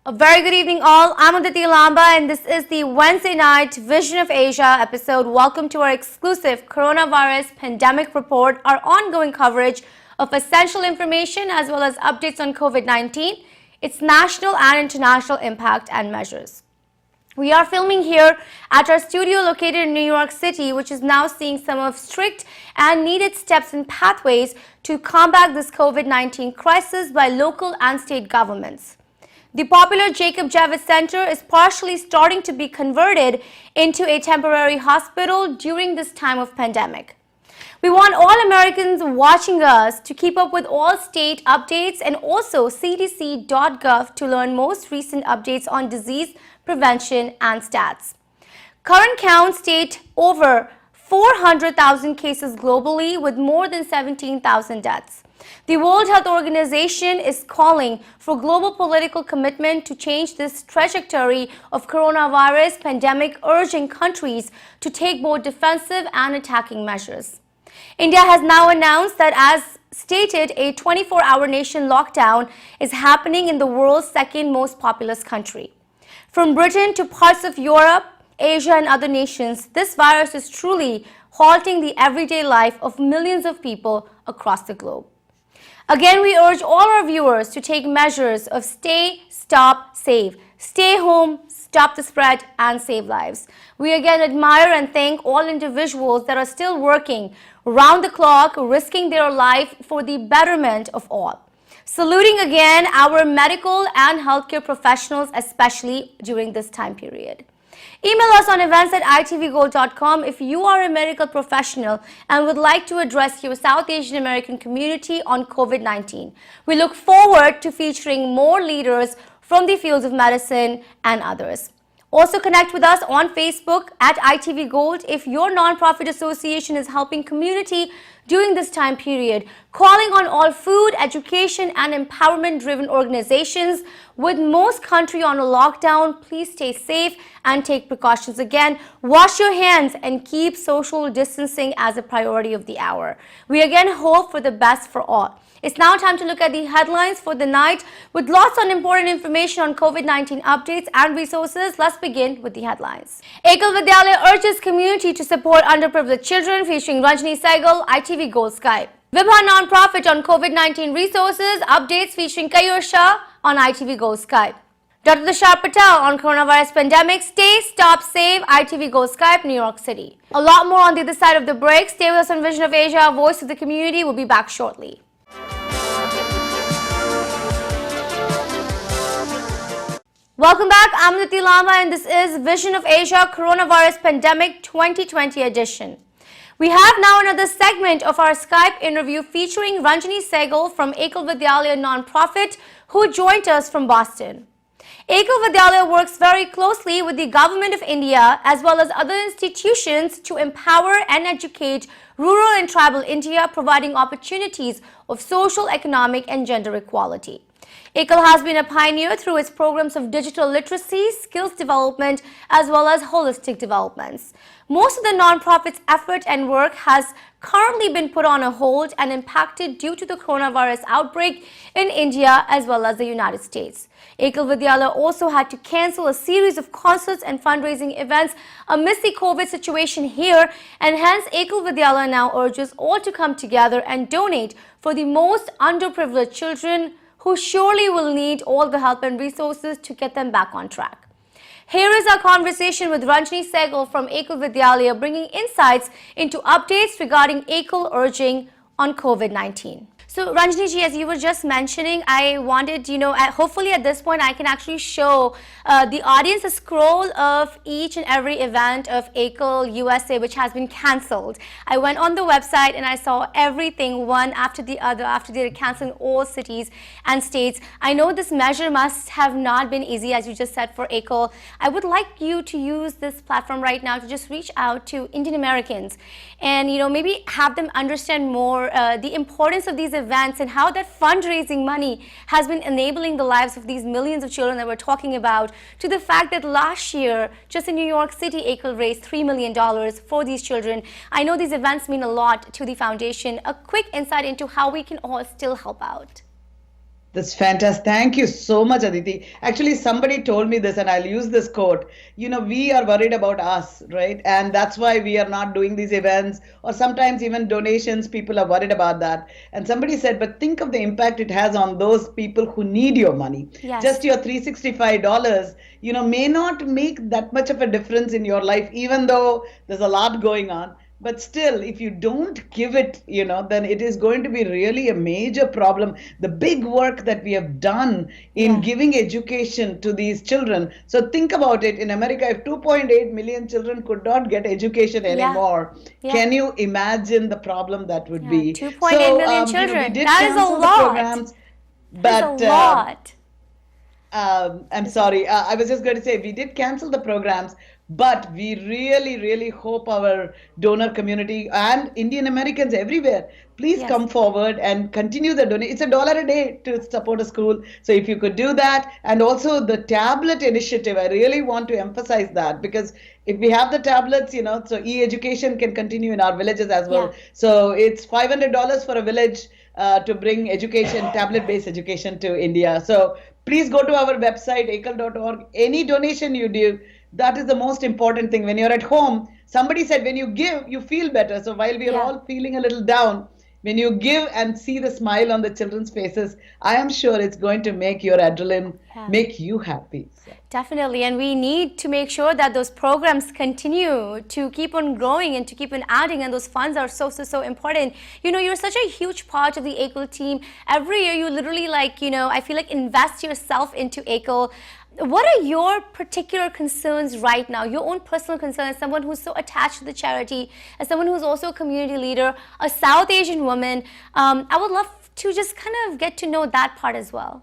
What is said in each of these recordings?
A very good evening all. I'm Vidyalaya and this is the Wednesday night Vision of Asia episode. Welcome to our exclusive coronavirus pandemic report, our ongoing coverage of essential information as well as updates on COVID-19, its national and international impact and measures. We are filming here at our studio located in New York City, which is now seeing some of strict and needed steps and pathways to combat this COVID-19 crisis by local and state governments. The popular Jacob Javits Center is partially starting to be converted into a temporary hospital during this time of pandemic. We want all Americans watching us to keep up with all state updates and also cdc.gov to learn most recent updates on disease prevention and stats. Current count state over 400,000 cases globally with more than 17,000 deaths. The World Health Organization is calling for global political commitment to change this trajectory of coronavirus pandemic, urging countries to take both defensive and attacking measures. India has now announced that, as stated, a 24-hour nation lockdown is happening in the world's second most populous country. From Britain to parts of Europe, Asia and other nations, this virus is truly halting the everyday life of millions of people across the globe. Again, we urge all our viewers to take measures of stay, stop, save. Stay home, stop the spread, and save lives. We again admire and thank all individuals that are still working round the clock, risking their life for the betterment of all. Saluting again our medical and healthcare professionals, especially during this time period. Email us on events@itvgold.com if you are a medical professional and would like to address your South Asian American community on COVID-19. We look forward to featuring more leaders from the fields of medicine and others. Also connect with us on Facebook at ITV Gold if your nonprofit association is helping community during this time period. Calling on all food, education and empowerment-driven organizations. With most country on a lockdown, please stay safe and take precautions. Again, wash your hands and keep social distancing as a priority of the hour. We again hope for the best for all. It's now time to look at the headlines for the night with lots of important information on COVID-19 updates and resources. Let's begin with the headlines. Ekal Vidyalaya urges community to support underprivileged children, featuring Ranjani, Saigal, ITV Gold Skype. Vibha non-profit on COVID-19 resources, updates featuring Keyur, Shah on ITV Gold Skype. Dr. Tushar Patel on coronavirus pandemic, stay, stop, save, ITV Gold Skype, New York City. A lot more on the other side of the break. Stay with us on Vision of Asia, voice of the community. We'll be back shortly. Welcome back. I'm Vidyalaya and this is Vision of Asia Coronavirus Pandemic 2020 edition. We have now another segment of our Skype interview featuring Ranjani Saigal from Ekal Vidyalaya nonprofit, who joined us from Boston. Ekal Vidyalaya works very closely with the government of India as well as other institutions to empower and educate rural and tribal India, providing opportunities of social, economic and gender equality. Ekal has been a pioneer through its programs of digital literacy, skills development, as well as holistic developments. Most of the nonprofit's effort and work has currently been put on a hold and impacted due to the coronavirus outbreak in India as well as the United States. Ekal Vidyalaya also had to cancel a series of concerts and fundraising events amidst the COVID situation here, and hence Ekal Vidyalaya now urges all to come together and donate for the most underprivileged children who surely will need all the help and resources to get them back on track. Here is our conversation with Ranjani Saigal from Ekal Vidyalaya, bringing insights into updates regarding Ekal urging on COVID-19. So Ranjani ji, as you were just mentioning, I wanted, hopefully at this point I can actually show the audience a scroll of each and every event of Ekal USA which has been cancelled. I went on the website and I saw everything one after the other after they were cancelling all cities and states. I know this measure must have not been easy, as you just said, for Ekal. I would like you to use this platform right now to just reach out to Indian Americans and maybe have them understand more the importance of these events and how that fundraising money has been enabling the lives of these millions of children that we're talking about, to the fact that last year, just in New York City, Ekal raised $3 million for these children. I know these events mean a lot to the foundation. A quick insight into how we can all still help out. That's fantastic. Thank you so much, Aditi. Actually, somebody told me this, and I'll use this quote. We are worried about us, right? And that's why we are not doing these events, or sometimes even donations. People are worried about that. And somebody said, but think of the impact it has on those people who need your money. Yes. Just your $365, may not make that much of a difference in your life, even though there's a lot going on. But still, if you don't give it, then it is going to be really a major problem. The big work that we have done in Yeah. giving education to these children. So think about it. In America, if 2.8 million children could not get education Yeah. anymore, Yeah. can you imagine the problem that would Yeah. be? 2.8 So, million we children. did That is a cancel the lot. programs, That is a but lot. I'm Yes, ma'am. sorry. I was just going to say we did cancel the programs, but we really, really hope our donor community and Indian Americans everywhere, please Yes. come forward and continue the donation. It's $1 a day to support a school. So if you could do that, and also the tablet initiative, I really want to emphasize that because if we have the tablets, so e-education can continue in our villages as Yeah. well. So it's $500 for a village to bring education, tablet-based education to India. So please go to our website, ekal.org. Any donation you do, that is the most important thing. When you're at home, somebody said when you give, you feel better. So while we are Yeah. all feeling a little down, when you give and see the smile on the children's faces, I am sure it's going to make your adrenaline, Yeah. make you happy. So. Definitely, and we need to make sure that those programs continue to keep on growing and to keep on adding, and those funds are so, so, so important. You're such a huge part of the Ekal team. Every year, you literally I feel like invest yourself into Ekal. What are your particular concerns right now, your own personal concerns, as someone who's so attached to the charity, as someone who's also a community leader, a South Asian woman? I would love to just kind of get to know that part as well.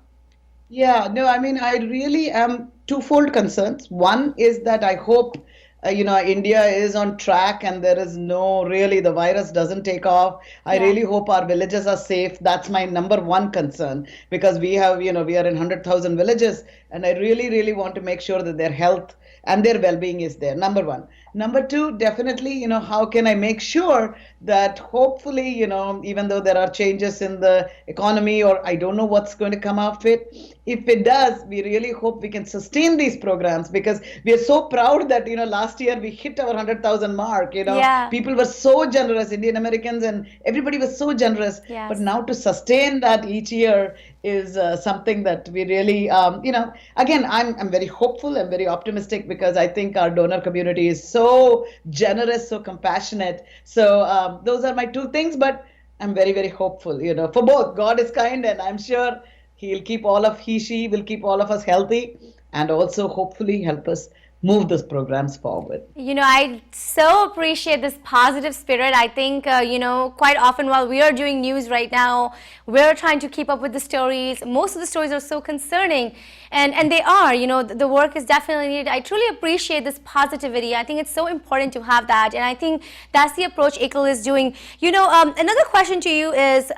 Yeah, no, I mean, I really am twofold concerns. One is that I hope, India is on track and there is no really, the virus doesn't take off. I Yeah. really hope our villages are safe. That's my number one concern because we have, we are in 100,000 villages and I really, really want to make sure that their health and their well-being is there. Number one. Number two, definitely, how can I make sure that hopefully, even though there are changes in the economy or I don't know what's going to come out of it, if it does, we really hope we can sustain these programs because we are so proud that, last year we hit our 100,000 mark, Yeah. people were so generous, Indian Americans and everybody was so generous. But Yes. now to sustain that each year is something that we really, again, I'm very hopeful, I'm very optimistic because I think our donor community is so generous, so compassionate. So those are my two things, but I'm very, very hopeful, for both. God is kind, and I'm sure she will keep all of us healthy and also hopefully help us move those programs forward. I so appreciate this positive spirit. I think, quite often while we are doing news right now, we're trying to keep up with the stories. Most of the stories are so concerning, and they are, the work is definitely needed. I truly appreciate this positivity. I think it's so important to have that, and I think that's the approach Ekal is doing. Another question to you is,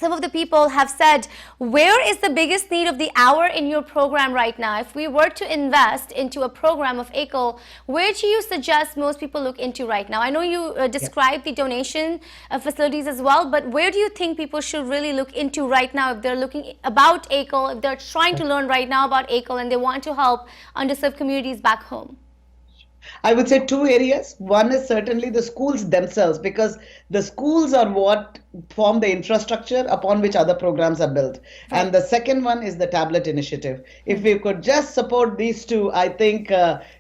some of the people have said, where is the biggest need of the hour in your program right now? If we were to invest into a program of Ekal, where do you suggest most people look into right now? I know you described the donation facilities as well, but where do you think people should really look into right now if they're looking about Ekal, if they're trying to learn right now about Ekal and they want to help underserved communities back home? I would say two areas. One is certainly the schools themselves, because the schools are what form the infrastructure upon which other programs are built. Right. And the second one is the tablet initiative. If we could just support these two, I think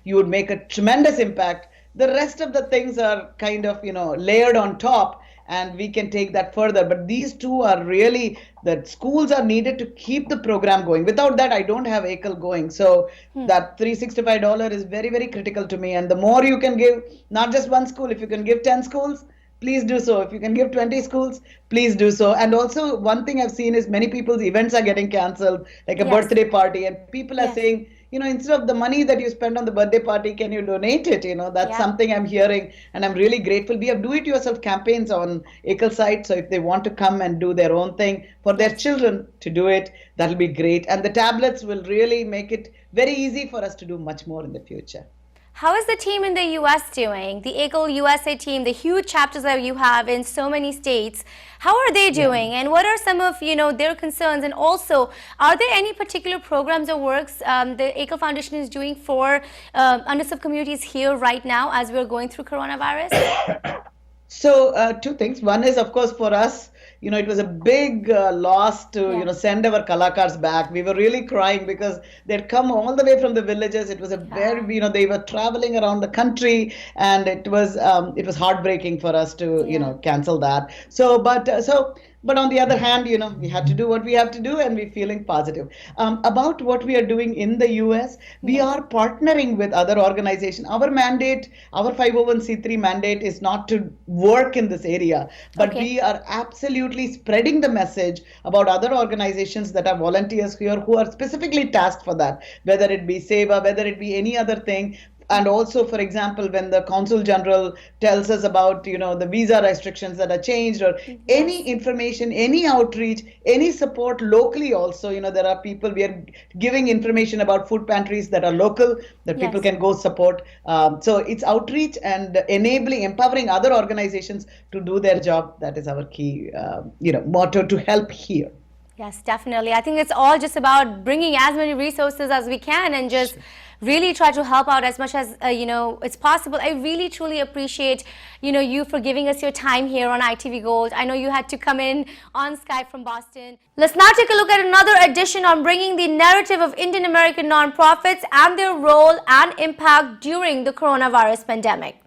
you would make a tremendous impact. The rest of the things are kind of, layered on top, and we can take that further. But these two are really, that schools are needed to keep the program going. Without that, I don't have Ekal going. So that $365 is very, very critical to me. And the more you can give, not just one school, if you can give 10 schools, please do so. If you can give 20 schools, please do so. And also, one thing I've seen is many people's events are getting canceled, like a Yes. birthday party, and people are Yes. saying, instead of the money that you spend on the birthday party, can you donate it? That's Yeah. something I'm hearing, and I'm really grateful. We have do-it-yourself campaigns on Ekal site, so if they want to come and do their own thing for their children to do it, that'll be great. And the tablets will really make it very easy for us to do much more in the future. How is the team in the US doing? The Ekal USA team, the huge chapters that you have in so many states. How are they doing? And what are some of their concerns? And also, are there any particular programs or works the Ekal Foundation is doing for underserved communities here right now as we're going through coronavirus? So two things. One is, of course, for us, it was a big loss to, send our kalakars back. We were really crying because they'd come all the way from the villages. It was a very, they were traveling around the country, and it was heartbreaking for us to, cancel that. But on the other hand, we had to do what we have to do, and we're feeling positive. About what we are doing in the US, we are partnering with other organizations. Our mandate, our 501c3 mandate is not to work in this area, but we are absolutely spreading the message about other organizations that are volunteers here who are specifically tasked for that, whether it be SEVA, whether it be any other thing. And also, for example, when the Consul General tells us about, the visa restrictions that are changed, or any information, any outreach, any support locally also, there are people, we are giving information about food pantries that are local, that people can go support. So it's outreach and enabling, empowering other organizations to do their job. That is our key, motto to help here. Yes, definitely. I think it's all just about bringing as many resources as we can and just really try to help out as much as it's possible. I really truly appreciate you for giving us your time here on ITV Gold. I know you had to come in on Skype from Boston. Let's now take a look at another edition on bringing the narrative of Indian American nonprofits and their role and impact during the coronavirus pandemic.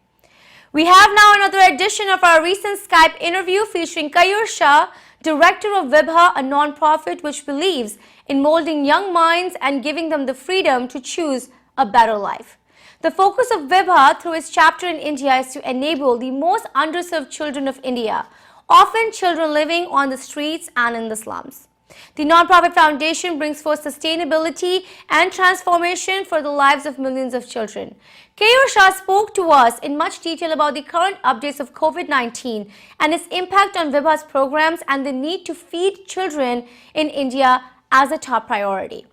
We have now another edition of our recent Skype interview featuring Keyur Shah, director of Vibha, a nonprofit which believes in molding young minds and giving them the freedom to choose a better life. The focus of Vibha through its chapter in India is to enable the most underserved children of India, often children living on the streets and in the slums. The nonprofit foundation brings forth sustainability and transformation for the lives of millions of children. Keyur Shah spoke to us in much detail about the current updates of COVID-19 and its impact on Vibha's programs and the need to feed children in India as a top priority.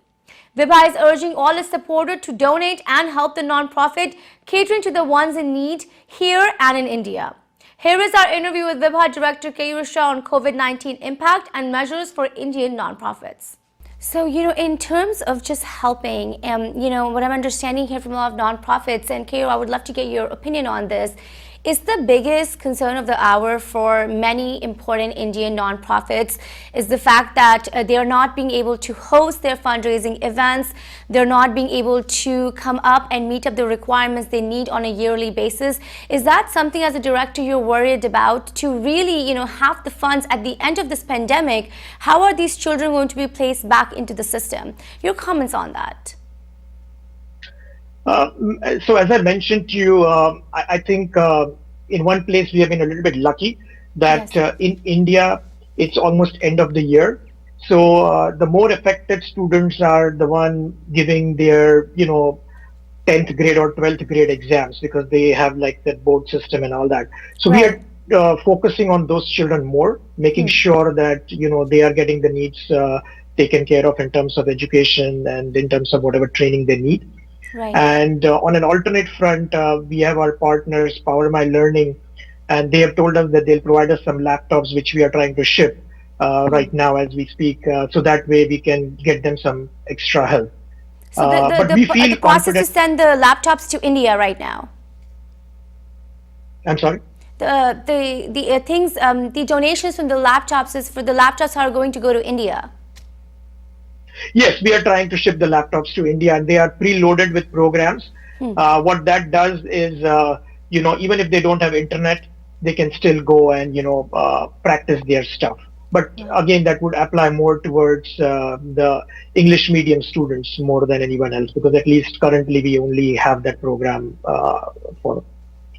Vibha is urging all its supporters to donate and help the nonprofit, catering to the ones in need here and in India. Here is our interview with Vibha Director Keyur Shah on COVID-19 impact and measures for Indian nonprofits. So, in terms of just helping, what I'm understanding here from a lot of nonprofits, and Keyur, I would love to get your opinion on this, is the biggest concern of the hour for many important Indian nonprofits is the fact that they are not being able to host their fundraising events. They're not being able to come up and meet up the requirements they need on a yearly basis. Is that something as a director you're worried about to really, have the funds at the end of this pandemic? How are these children going to be placed back into the system? Your comments on that? So as I mentioned to you, I think in one place we have been a little bit lucky that in India it's almost end of the year. So the more affected students are the one giving their 10th grade or 12th grade exams because they have like that board system and all that. So we are focusing on those children more, making sure that they are getting the needs taken care of in terms of education and in terms of whatever training they need. Right. And on an alternate front, we have our partners, Power My Learning, and they have told us that they'll provide us some laptops, which we are trying to ship right now as we speak. So that way we can get them some extra help. So the process to send the laptops to India right now? I'm sorry? The things, the donations from the laptops is for the laptops are going to go to India. Yes, we are trying to ship the laptops to India, and they are preloaded with programs. What that does is, even if they don't have internet, they can still go and, practice their stuff. But again, that would apply more towards the English medium students more than anyone else, because at least currently we only have that program on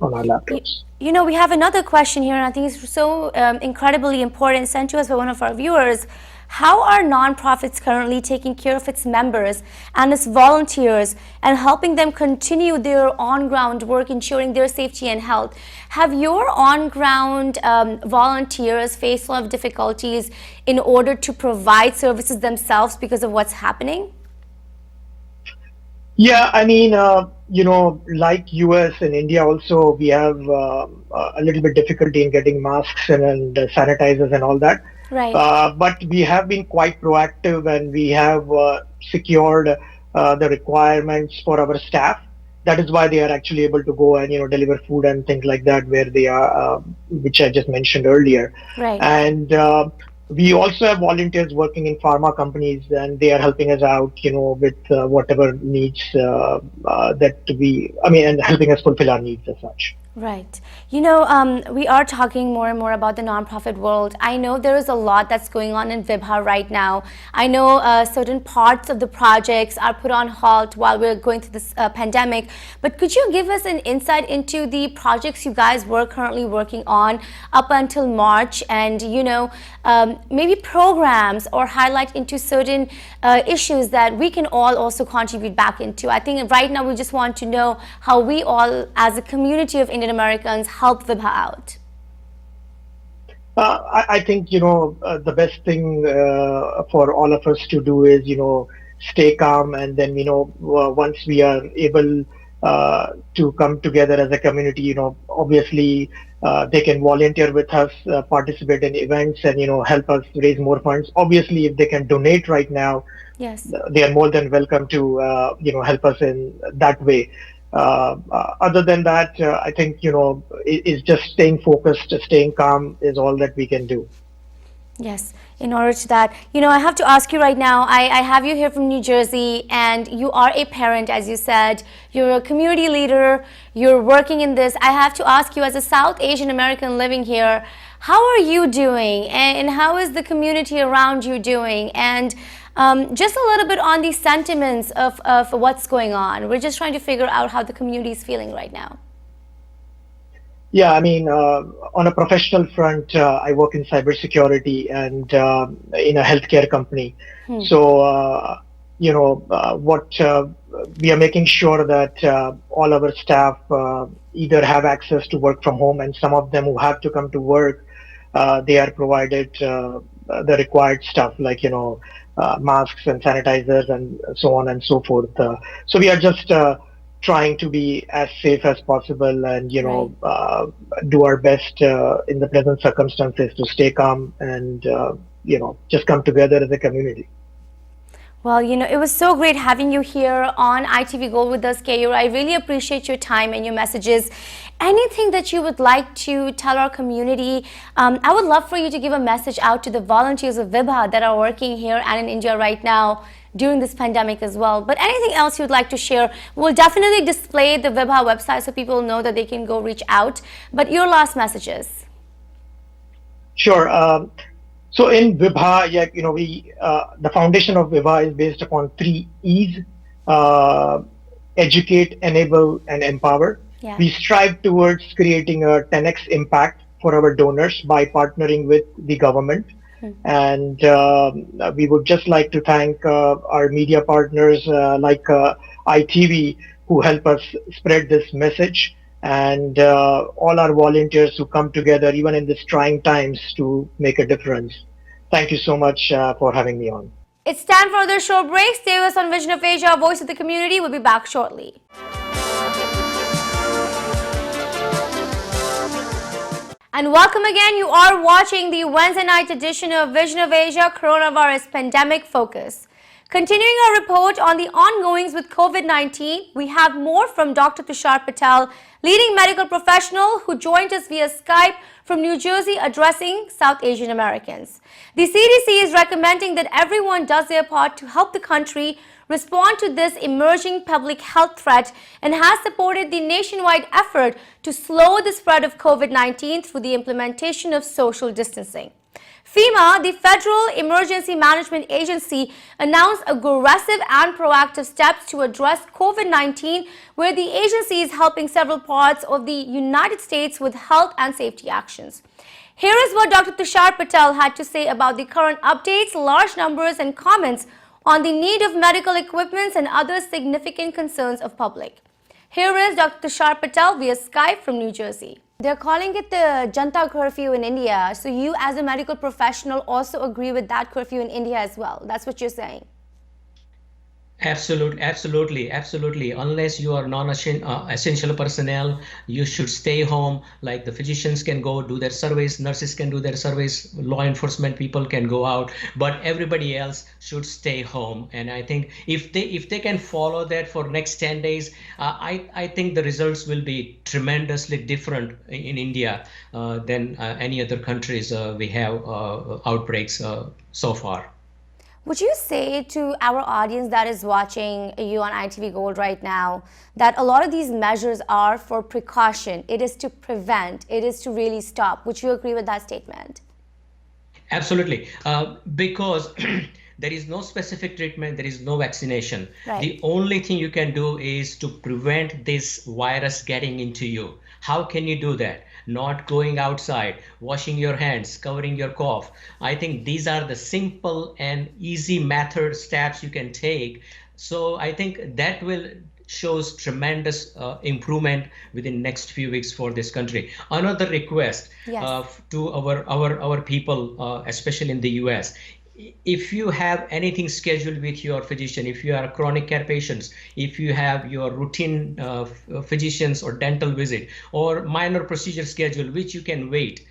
our laptops. We have another question here, and I think it's so incredibly important, sent to us by one of our viewers. How are nonprofits currently taking care of its members and its volunteers and helping them continue their on-ground work, ensuring their safety and health? Have your on-ground volunteers faced a lot of difficulties in order to provide services themselves because of what's happening? Yeah, I mean, like US and India also, we have a little bit difficulty in getting masks and sanitizers and all that. Right. But we have been quite proactive and we have secured the requirements for our staff. That is why they are actually able to go and deliver food and things like that where they are, which I just mentioned earlier. Right. And we also have volunteers working in pharma companies, and they are helping us out, with whatever needs and helping us fulfill our needs as such. Right. We are talking more and more about the nonprofit world. I know there is a lot that's going on in Vibha right now. I know certain parts of the projects are put on halt while we're going through this pandemic. But could you give us an insight into the projects you guys were currently working on up until March, and maybe programs or highlight into certain issues that we can all also contribute back into? I think right now we just want to know how we all, as a community of Indian Americans, help Vibha out. I think the best thing for all of us to do is stay calm, and then once we are able to come together as a community, obviously they can volunteer with us, participate in events, and help us raise more funds. Obviously, if they can donate right now, Yes. they are more than welcome to help us in that way. Other than that, I think is just staying focused, staying calm is all that we can do. Yes, in order to that, I have to ask you right now, I have you here from New Jersey, and you are a parent, as you said. You're a community leader, you're working in this. I have to ask you, as a South Asian American living here, how are you doing, and how is the community around you doing? And just a little bit on the sentiments of what's going on. We're just trying to figure out how the community is feeling right now. Yeah, I mean, on a professional front, I work in cybersecurity and in a healthcare company. So, what we are making sure that all our staff either have access to work from home, and some of them who have to come to work, they are provided the required stuff like masks and sanitizers and so on and so forth. So we are just trying to be as safe as possible, and do our best in the present circumstances to stay calm and just come together as a community. Well, it was so great having you here on ITV Gold with us, Keyur. I really appreciate your time and your messages. Anything that you would like to tell our community? I would love for you to give a message out to the volunteers of Vibha that are working here and in India right now during this pandemic as well. But anything else you'd like to share? We'll definitely display the Vibha website so people know that they can go reach out. But your last messages. Sure. So in Vibha, we the foundation of Vibha is based upon 3 E's: educate, enable, and empower. Yeah. We strive towards creating a 10x impact for our donors by partnering with the government. And we would just like to thank our media partners like ITV, who help us spread this message, and all our volunteers who come together even in these trying times to make a difference. Thank you so much for having me on. It's time for another short break. Stay with us on Vision of Asia, Voice of the Community. We'll be back shortly. And welcome again. You are watching the Wednesday night edition of Vision of Asia Coronavirus Pandemic Focus. Continuing our report on the ongoings with COVID-19, we have more from Dr. Tushar Patel, leading medical professional who joined us via Skype from New Jersey, addressing South Asian Americans. The CDC is recommending that everyone does their part to help the country respond to this emerging public health threat, and has supported the nationwide effort to slow the spread of COVID-19 through the implementation of social distancing. FEMA, the Federal Emergency Management Agency, announced aggressive and proactive steps to address COVID-19, where the agency is helping several parts of the United States with health and safety actions. Here is what Dr. Tushar Patel had to say about the current updates, large numbers, and comments on the need of medical equipment and other significant concerns of public. Here is Dr. Tushar Patel via Skype from New Jersey. They're calling it the Janta curfew in India. So you, as a medical professional, also agree with that curfew in India as well. That's what you're saying. Absolutely. Unless you are non-essential personnel, you should stay home. Like the physicians can go do their surveys, nurses can do their surveys, law enforcement people can go out, but everybody else should stay home. And I think if they can follow that for next 10 days, I think the results will be tremendously different in India than any other countries we have outbreaks so far. Would you say to our audience that is watching you on ITV Gold right now that a lot of these measures are for precaution? It is to prevent, it is to really stop. Would you agree with that statement? Absolutely. Because there is no specific treatment, there is no vaccination. Right. The only thing you can do is to prevent this virus getting into you. How can you do that? Not going outside, washing your hands, covering your cough. I think these are the simple and easy method steps you can take. So I think that will shows tremendous improvement within next few weeks for this country. Another request to our people, especially in the US, if you have anything scheduled with your physician, if you are chronic care patients, if you have your routine physicians or dental visit or minor procedure schedule, which you can wait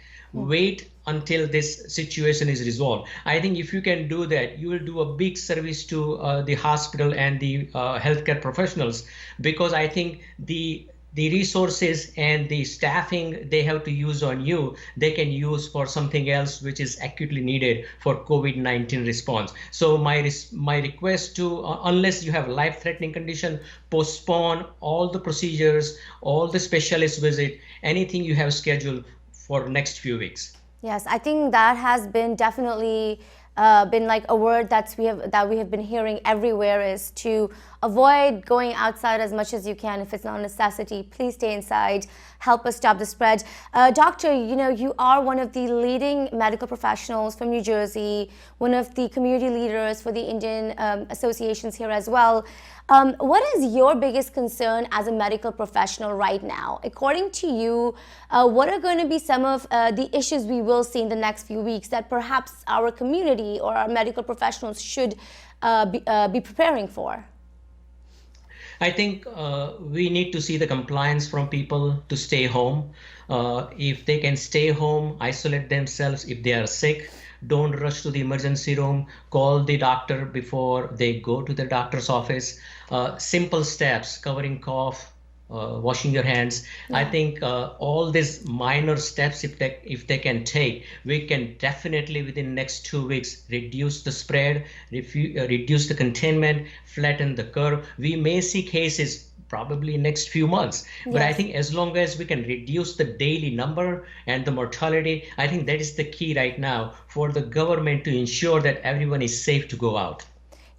until this situation is resolved. I think if you can do that, you will do a big service to the hospital and the healthcare professionals, because I think the resources and the staffing they have to use on you, they can use for something else which is acutely needed for COVID-19 response. So my request to, unless you have life-threatening condition, postpone all the procedures, all the specialist visit, anything you have scheduled for next few weeks. Yes, I think that has been definitely been like a word that we have been hearing everywhere, is to avoid going outside as much as you can. If it's not a necessity, please stay inside. Help us stop the spread. Doctor, you are one of the leading medical professionals from New Jersey, one of the community leaders for the Indian associations here as well. What is your biggest concern as a medical professional right now? According to you, what are going to be some of the issues we will see in the next few weeks that perhaps our community or our medical professionals should be preparing for? I think we need to see the compliance from people to stay home. If they can stay home, isolate themselves. If they are sick, don't rush to the emergency room. Call the doctor before they go to the doctor's office. Simple steps, covering cough, washing your hands. I think all these minor steps, if they can take, we can definitely within next 2 weeks reduce the spread, reduce the containment, flatten the curve. We may see cases probably next few months, but I think as long as we can reduce the daily number and the mortality, I think that is the key right now for the government to ensure that everyone is safe to go out.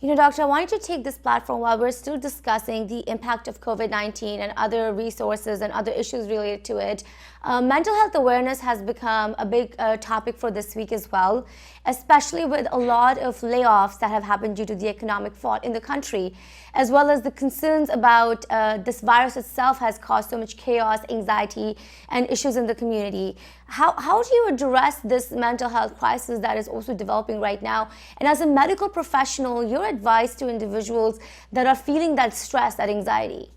Doctor, I wanted to take this platform while we're still discussing the impact of COVID-19 and other resources and other issues related to it. Mental health awareness has become a big topic for this week as well, especially with a lot of layoffs that have happened due to the economic fall in the country, as well as the concerns about this virus itself has caused so much chaos, anxiety, and issues in the community. How do you address this mental health crisis that is also developing right now? And as a medical professional, your advice to individuals that are feeling that stress, that anxiety?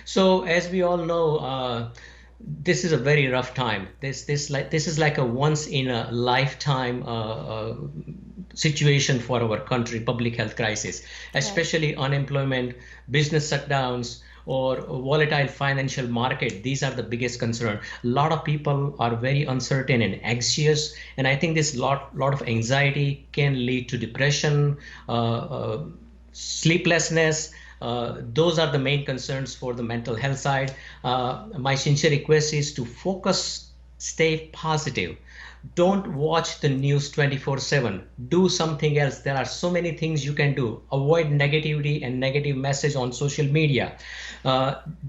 So as we all know, this is a very rough time. This is like a once in a lifetime situation for our country, public health crisis, especially unemployment, business shutdowns, or volatile financial market. These are the biggest concern. A lot of people are very uncertain and anxious, and I think this lot of anxiety can lead to depression, sleeplessness. Those are the main concerns for the mental health side. My sincere request is to focus, stay positive. Don't watch the news 24/7. Do something else. There are so many things you can do. Avoid negativity and negative message on social media.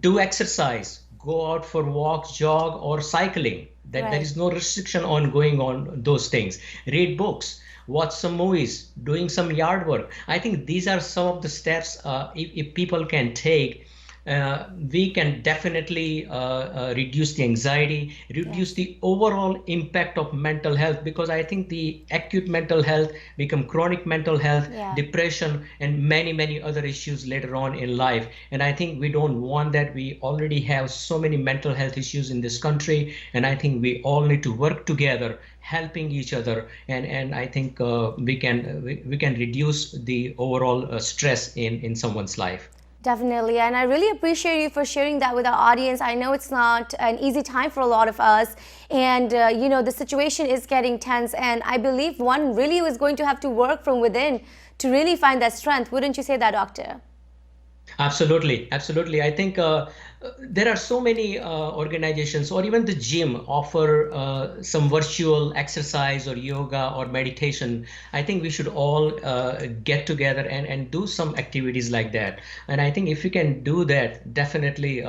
Do exercise. Go out for walks, jog, or cycling. There is no restriction on going on those things. Read books. Watch some movies, doing some yard work. I think these are some of the steps if people can take we can definitely reduce the anxiety, reduce the overall impact of mental health, because I think the acute mental health become chronic mental health, depression, and many other issues later on in life. And I think we don't want that. We already have so many mental health issues in this country, and I think we all need to work together, helping each other, and I think we can reduce the overall stress in someone's life. Definitely, and I really appreciate you for sharing that with our audience. I know it's not an easy time for a lot of us, and the situation is getting tense, and I believe one really is going to have to work from within to really find that strength. Wouldn't you say that, Doctor? Absolutely, absolutely. I think there are so many organizations, or even the gym, offer some virtual exercise or yoga or meditation. I think we should all get together and do some activities like that. And I think if we can do that, definitely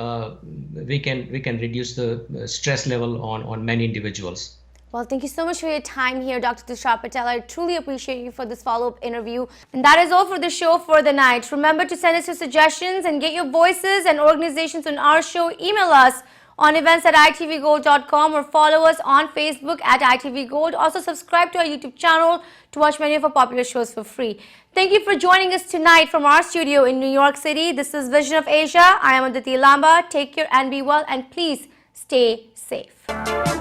we can reduce the stress level on many individuals. Well, thank you so much for your time here, Dr. Tushar Patel. I truly appreciate you for this follow-up interview. And that is all for the show for the night. Remember to send us your suggestions and get your voices and organizations on our show. Email us on events@itvgold.com or follow us on Facebook @itvgold. Also, subscribe to our YouTube channel to watch many of our popular shows for free. Thank you for joining us tonight from our studio in New York City. This is Vision of Asia. I am Aditi Lamba. Take care and be well, and please stay safe.